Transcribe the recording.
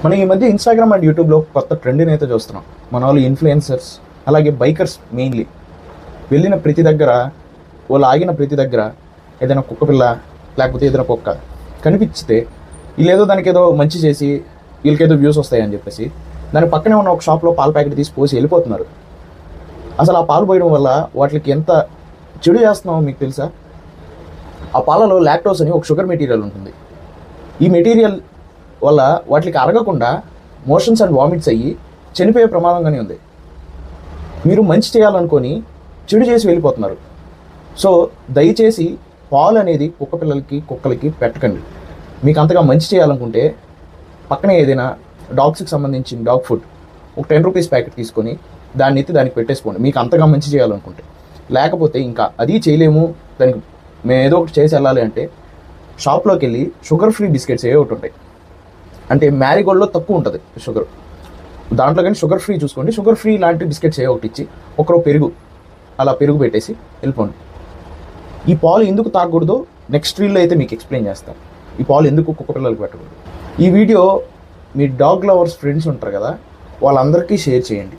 మనం ఈ మధ్య ఇన్స్టాగ్రామ్ అండ్ యూట్యూబ్లో కొత్త ట్రెండ్ని అయితే చూస్తున్నాం. మన వాళ్ళు ఇన్ఫ్లుయెన్సర్స్ అలాగే బైకర్స్ మెయిన్లీ వెళ్ళిన ప్రతి దగ్గర, వాళ్ళు ఆగిన ప్రతి దగ్గర ఏదైనా కుక్క పిల్ల లేకపోతే ఏదైనా కుక్క కనిపించితే వీళ్ళేదో దానికి ఏదో మంచి చేసి వీళ్ళకేదో వ్యూస్ వస్తాయని చెప్పేసి దాని పక్కనే ఉన్న ఒక షాప్లో పాల ప్యాకెట్ తీసి పోసి వెళ్ళిపోతున్నారు. అసలు ఆ పాలు పోయడం వల్ల వాటికి ఎంత చెడు చేస్తున్నామో మీకు తెలుసా? ఆ పాలలో లాక్టోస్ అని ఒక షుగర్ మెటీరియల్ ఉంటుంది. ఈ మెటీరియల్ వల్ల వాటికి అరగకుండా మోషన్స్ అండ్ వామిట్స్ అయ్యి చనిపోయే ప్రమాదంగానే ఉంది. మీరు మంచి చేయాలనుకొని చెడు చేసి వెళ్ళిపోతున్నారు. సో దయచేసి పాలు అనేది కుక్క పిల్లలకి కుక్కలకి పెట్టకండి. మీకు అంతగా మంచి చేయాలనుకుంటే పక్కనే ఏదైనా డాగ్స్కి సంబంధించిన డాగ్ ఫుడ్ ఒక 10 రూపీస్ ప్యాకెట్ తీసుకొని దాన్ని ఎత్తి దానికి పెట్టేసుకోండి, మీకు అంతగా మంచి చేయాలనుకుంటే. లేకపోతే ఇంకా అది చేయలేము, దానికి మేము ఏదో ఒకటి చేసి వెళ్ళాలి అంటే షాప్లోకి వెళ్ళి షుగర్ ఫ్రీ బిస్కెట్స్ ఏ ఒకటి ఉంటాయి. అంటే మ్యారీగోల్డ్లో తక్కువ ఉంటుంది షుగర్, దాంట్లో కానీ షుగర్ ఫ్రీ చూసుకోండి. షుగర్ ఫ్రీ లాంటి బిస్కెట్స్ ఏ ఒకటి ఇచ్చి ఒకరో పెరుగు అలా పెరుగు పెట్టేసి వెళ్ళిపోండి. ఈ పాలు ఎందుకు తాగకూడదో నెక్స్ట్ రీల్లో అయితే మీకు ఎక్స్ప్లెయిన్ చేస్తాను. ఈ పాలు ఎందుకు కుక్క పిల్లలకు పెట్టకూడదు. ఈ వీడియో మీ డాగ్ లవర్స్ ఫ్రెండ్స్ ఉంటారు కదా, వాళ్ళందరికీ షేర్ చేయండి.